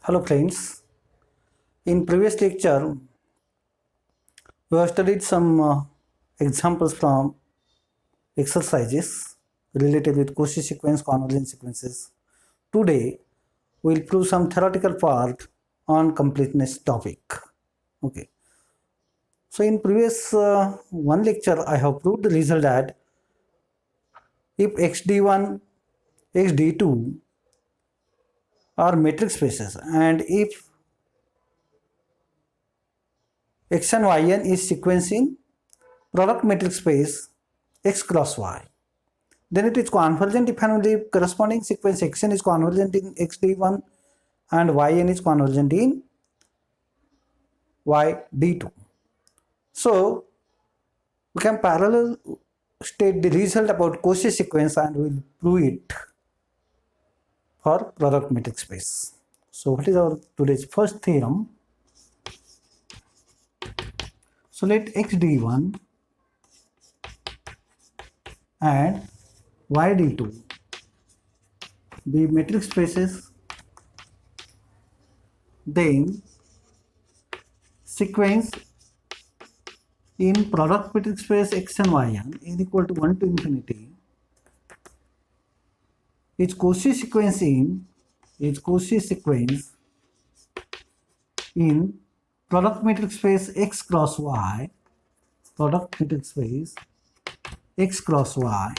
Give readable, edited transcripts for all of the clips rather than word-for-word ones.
Hello friends, in previous lecture we have studied some examples from exercises related with Cauchy sequence, convergence sequences. Today we will prove some theoretical part on completeness topic. Okay. So in previous one lecture I have proved the result that if xd1, xd2 are metric spaces and if x and yn is sequence in product metric space x cross y, then it is convergent if and only if corresponding sequence xn is convergent in xd1 and yn is convergent in yd2. So we can parallel state the result about Cauchy sequence and we will prove it for product metric space. So what is our today's first theorem? So let xd1 and yd2 be metric spaces, then sequence in product metric space x and yn is equal to 1 to infinity is Cauchy sequence in product metric space x cross y, product metric space x cross y,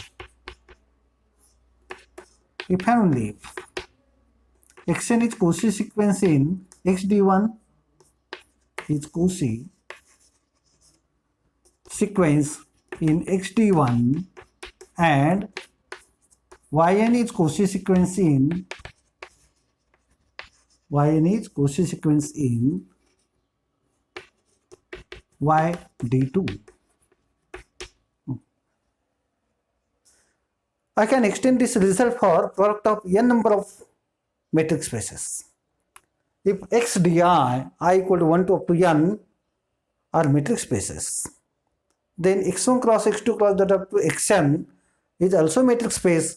if and only if xn is Cauchy sequence in xd1 is Cauchy sequence in xd1 and yn is Cauchy sequence in yd2. I can extend this result for product of n number of metric spaces. If x di I equal to 1 to up to n are metric spaces, then x1 cross x2 cross that up to xn is also metric space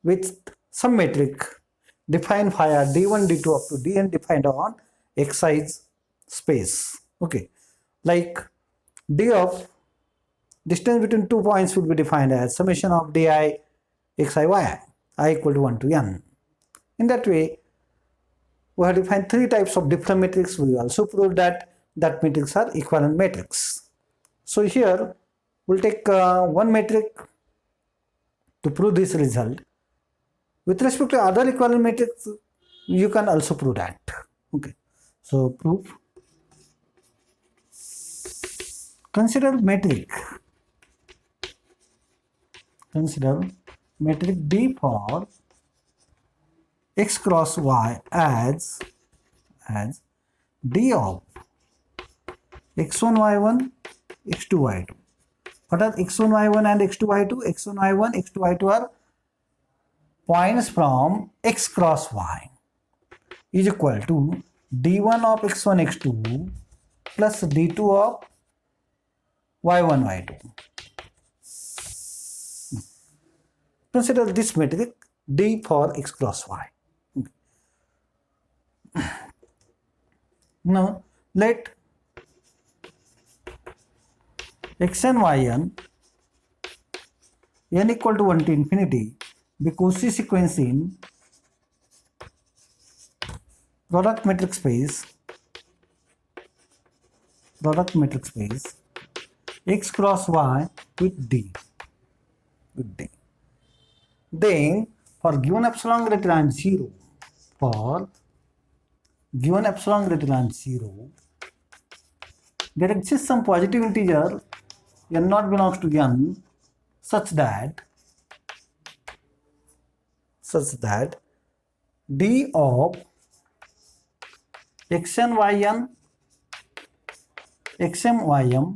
with some metric defined via d1 d2 up to dn defined on xi space. Okay, like d of distance between 2 points will be defined as summation of di xi yi I equal to 1 to n. In that way we have defined three types of different metrics. We also proved that metrics are equivalent metrics. So here we'll take one metric to prove this result. With respect to other equivalent metrics, you can also prove that. Okay. So proof. Consider metric D for x cross y as D of x1 y1 x2 y2. What are x1 y1 and x2 y2? x1 y1 x2 y2 are points from x cross y is equal to d1 of x1 x2 plus d2 of y1 y2. Consider this metric D for x cross y. Now let x and yn n equal to 1 to infinity be Cauchy sequence in product metric space x cross y with D. Then for given epsilon greater than 0, there exists some positive integer n naught belongs to n such that d of xn yn xm ym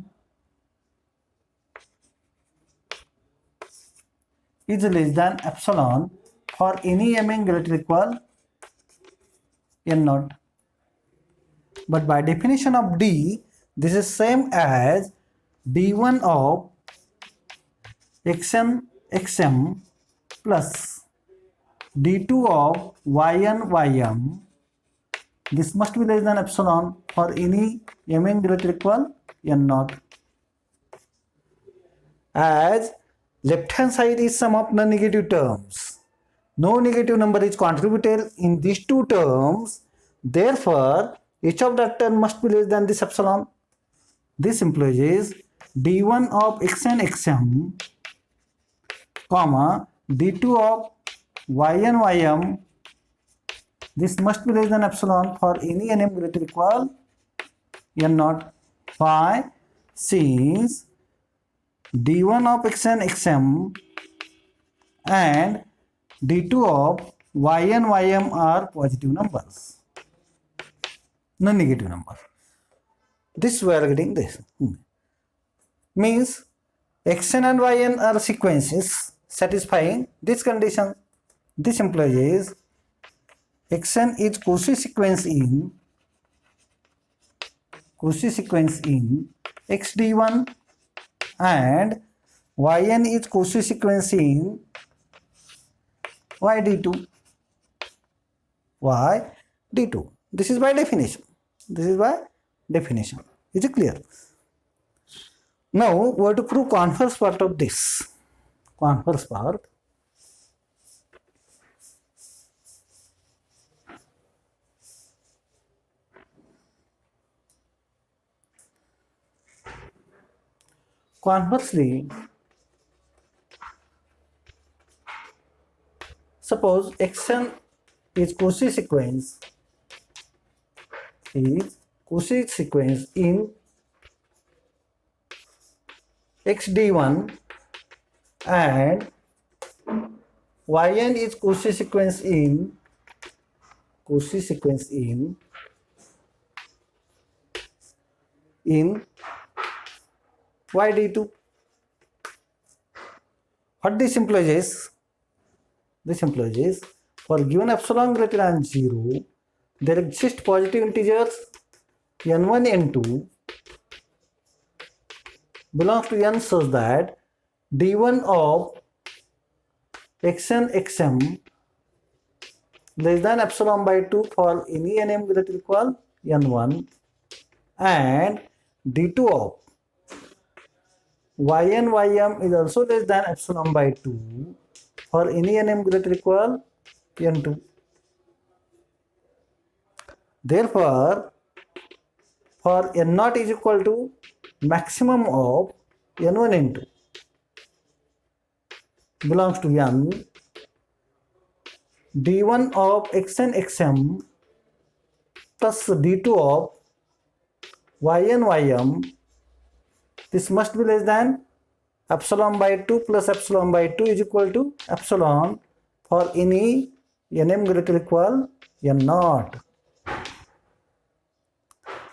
is less than epsilon for any mn greater or equal n naught. But by definition of D, this is same as d1 of xn xm plus d2 of yn ym This must be less than epsilon for any m greater or equal n naught. As left hand side is sum of non-negative terms, no negative number is contributed in these two terms, therefore each of that term must be less than this epsilon. This implies d1 of xn xm comma d2 of yn ym, this must be less than epsilon for any nm greater or equal n naught. Why? Since d1 of xn xm and d2 of yn ym are positive numbers, non-negative number. This we are getting this. Means xn and yn are sequences satisfying this condition. This implies xn is Cauchy sequence in xd1 and yn is Cauchy sequence in yd2. yd2. This is by definition. Is it clear? Now we have to prove converse part of this. Converse part. Conversely, suppose xn is Cauchy sequence in xd1 and yn is Cauchy sequence in yd2. What this implies? This implies for given epsilon greater than 0, there exist positive integers n1, n2 belongs to n such that d1 of xn xm less than epsilon by 2 for any nm greater or equal n1 and d2 of yn ym is also less than epsilon by 2 for any nm greater or equal n2. Therefore, for n naught is equal to maximum of n1 n2 belongs to n, d1 of xn xm plus d2 of yn ym, this must be less than epsilon by 2 plus epsilon by 2 is equal to epsilon for any nm greater or equal n naught.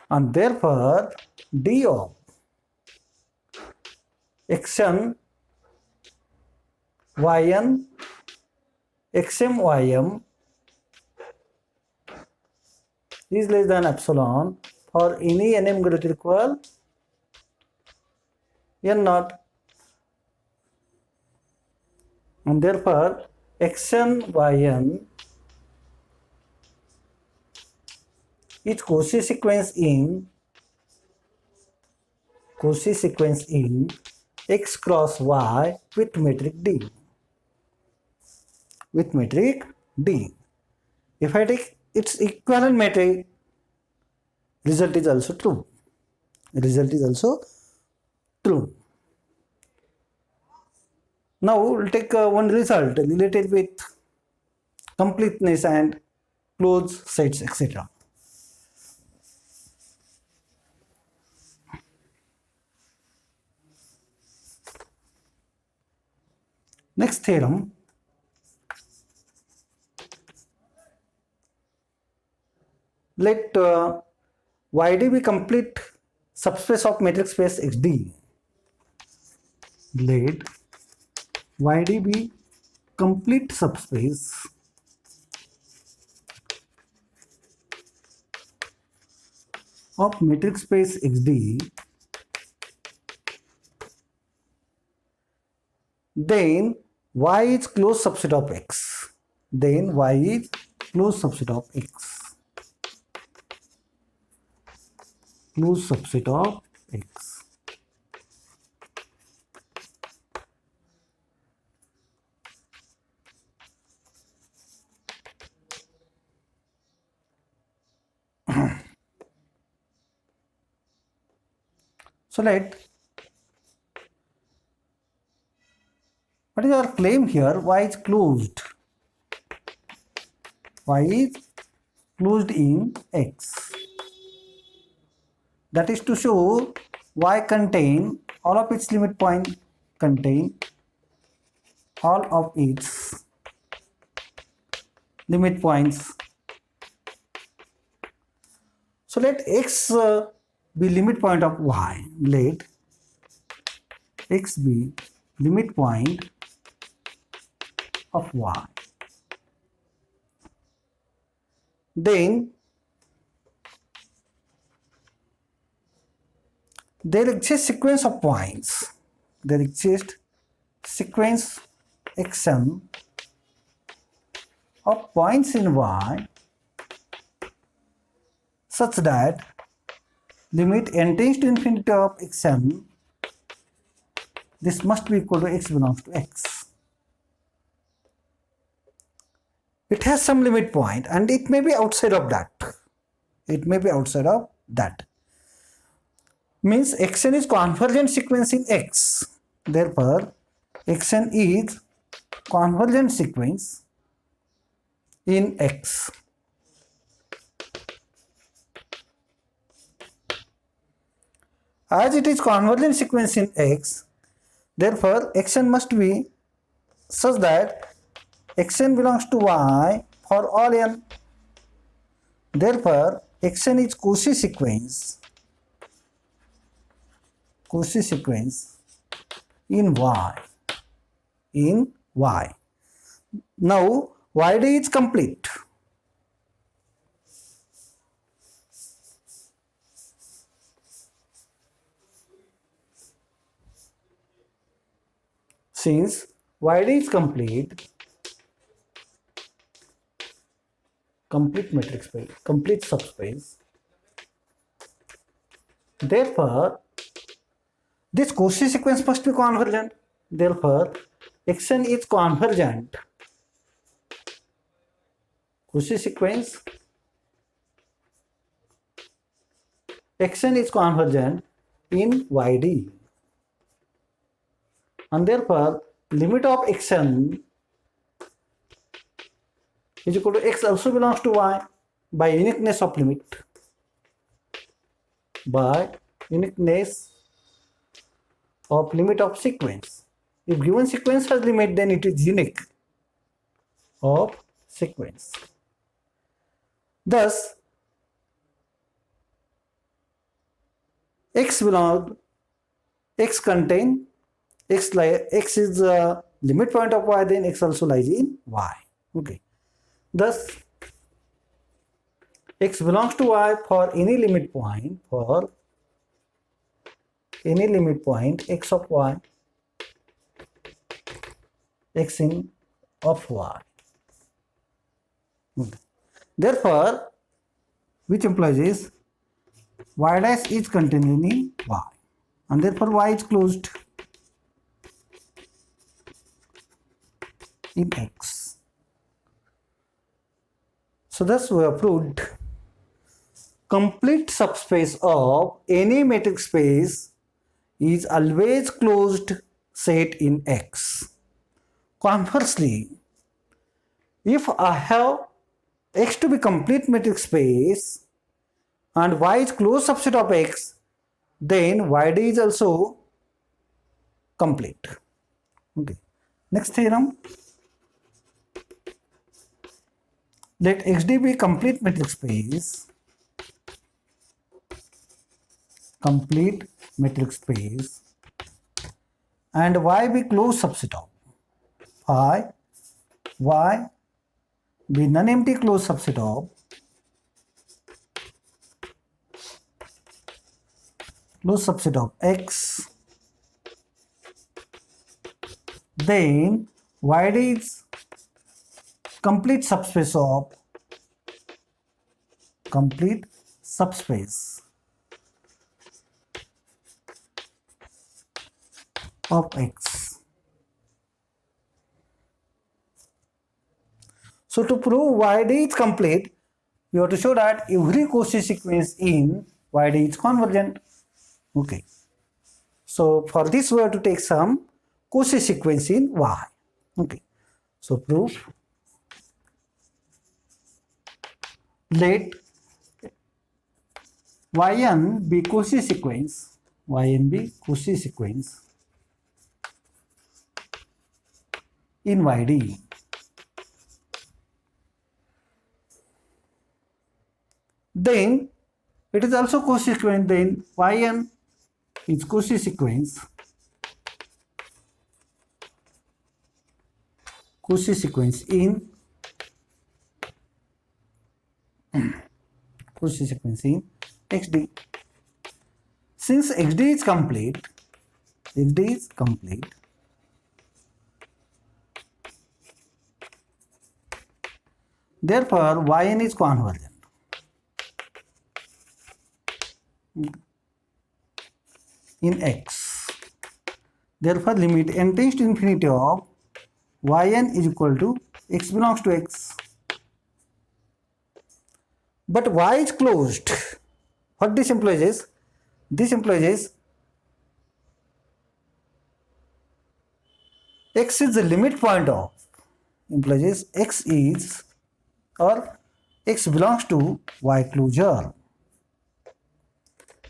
And therefore d of xn yn xm ym is less than epsilon for any nm greater or equal n naught. And therefore xn yn is Cauchy sequence in x cross y with metric D. If I take its equivalent metric, result is also true. Now we'll take one result related with completeness and closed sets, etc. Next theorem. Let YD be complete subspace of metric space XD. Let YD be complete subspace of metric space XD, then Y is closed subset of X. closed subset of X. So what is our claim here? Y is closed. Y is closed in X. That is to show Y contain all of its limit point contain all of its limit points. So let X be limit point of Y. Let X be limit point of Y. Then there exists sequence of points. There exists sequence xn of points in Y such that limit n tends to infinity of xn, this must be equal to x belongs to x. It has some limit point and it may be outside of that. It may be outside of that. Means xn is convergent sequence in X. Therefore, xn is convergent sequence in X. As it is convergent sequence in X, therefore xn must be such that xn belongs to Y for all n. Therefore, xn is Cauchy sequence in Y. In Y. Now, YD is complete. Since YD is complete matrix space, complete subspace, therefore this Cauchy sequence must be convergent. Therefore, xn is convergent. Cauchy sequence xn is convergent in YD. And therefore, limit of xn is equal to x also belongs to Y by uniqueness of limit. By uniqueness of limit of sequence. If given sequence has limit, then it is unique of sequence. Thus, x contain x is the limit point of Y, then x also lies in Y. Okay. Thus, x belongs to Y for any limit point, x of Y, x in of Y. Okay. Therefore, which implies is Y dash is contained in Y, and therefore Y is closed in X. So thus we have proved complete subspace of any metric space is always closed set in X. Conversely, if I have X to be complete metric space and Y is closed subset of X, then YD is also complete. Okay. Next theorem. Let XD be complete metric space, and Y be closed subset of phi, Y be non-empty closed subset of X, then YD is complete subspace of of X. So to prove YD is complete, you have to show that every Cauchy sequence in YD is convergent. Okay. So for this we have to take some Cauchy sequence in Y. Okay. So proof, let Yn be Cauchy sequence, Yn be Cauchy sequence in YD. Then it is also Cauchy sequence, then Yn is Cauchy sequence in Cauchy sequence in XD. Since XD is complete, therefore Yn is convergent. In X. Therefore limit n tends to infinity of Yn is equal to X belongs to X. But Y is closed. What this implies is, X is the limit point of, implies X is, or X belongs to Y closure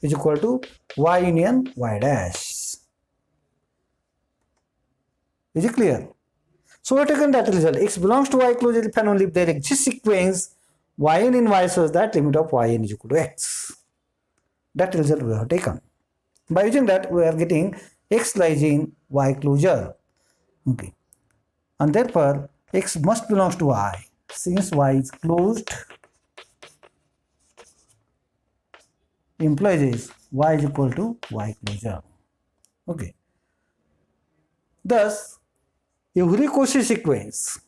is equal to Y union Y dash. Is it clear? So we have taken that result. X belongs to Y closure if and only if there exists sequence Yn in Y such that limit of Yn is equal to X. That result we have taken. By using that we are getting X lies in Y closure. Okay. And therefore X must belongs to Y. Since Y is closed, implies Y is equal to Y closure. Okay. Thus, every Cauchy sequence,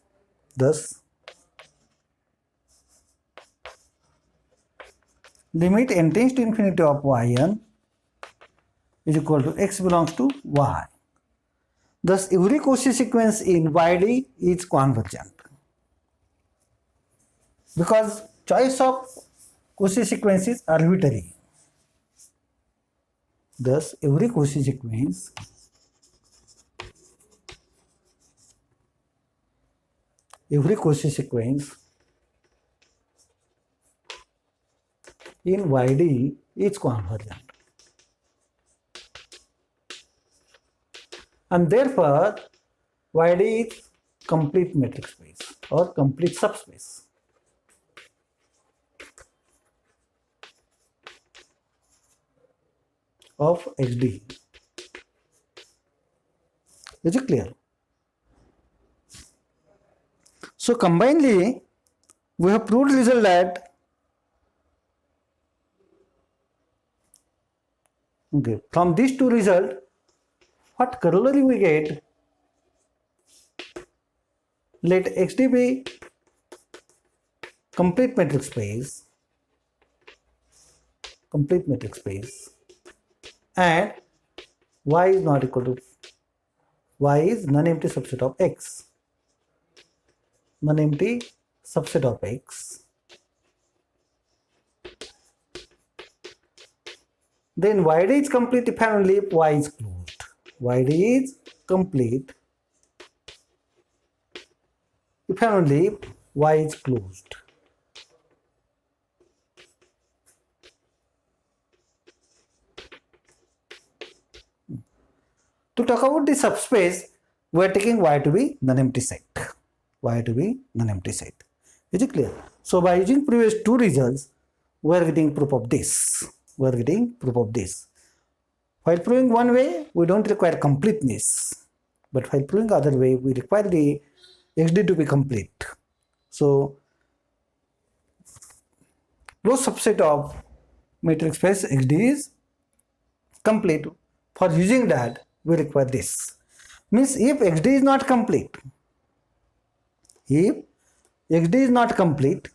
limit n tends to infinity of Yn is equal to X belongs to Y. Thus, every Cauchy sequence in YD is convergent. Because choice of Cauchy sequence is arbitrary. Thus, every Cauchy sequence in YD is convergent. And therefore, YD is complete matrix space or complete subspace. Of XD. Is it clear? So combinedly, we have proved result that from these two results, what corollary we get, let XD be complete matrix space, and Y is not equal to, Y is non-empty subset of X. Non-empty subset of X. Then YD is complete if and only if Y is closed. YD is complete if and only if Y is closed. To talk about the subspace, we are taking Y to be non-empty set. Y to be non-empty set. Is it clear? So by using previous two results, we are getting proof of this. While proving one way, we don't require completeness. But while proving other way, we require the XD to be complete. So closed subset of matrix space XD is complete. For using that, we require this. Means if XD is not complete,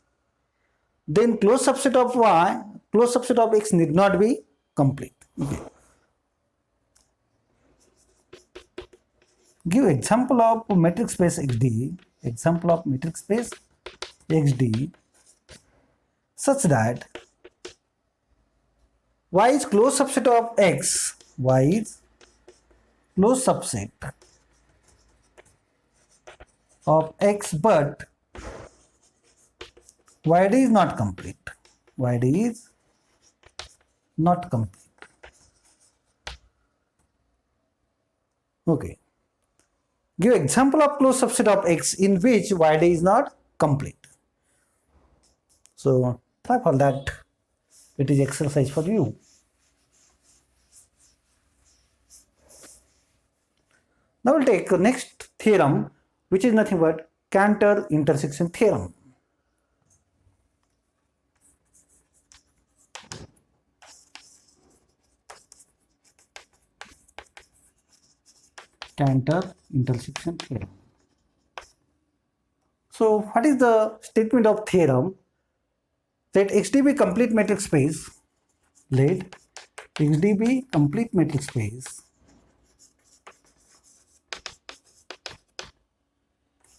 then closed subset of Y, closed subset of X need not be complete. Okay. Give example of metric space XD, example of metric space XD such that Y is closed subset of X, Y is closed subset of X, but YD is not complete. YD is not complete. Okay. Give example of closed subset of X in which YD is not complete. So try for that. It is exercise for you. Now we'll take the next theorem, which is nothing but Cantor intersection theorem. Cantor intersection theorem. So what is the statement of theorem? Let XD be complete metric space. Let XD be complete metric space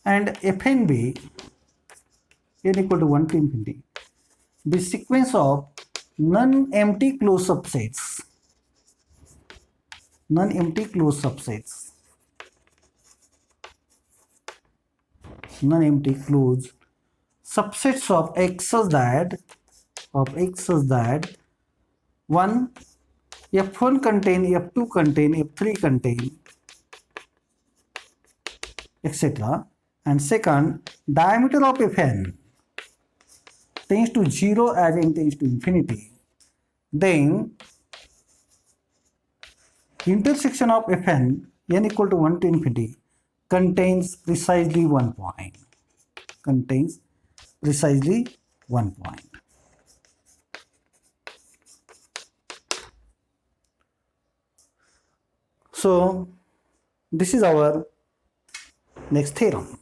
and Fn be n equal to 1 to infinity. The sequence of non-empty closed subsets. Non-empty closed subsets. Non-empty closed subsets of X such that one F1 contain, F2 contain, F3 contain, etc. And second, diameter of Fn tends to 0 as n tends to infinity. Then intersection of Fn n equal to 1 to infinity contains precisely 1 point. Contains precisely 1 point. So this is our next theorem.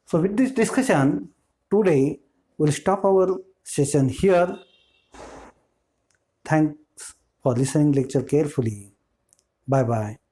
So with this discussion today, we'll stop our session here. Thanks for listening lecture carefully. Bye bye.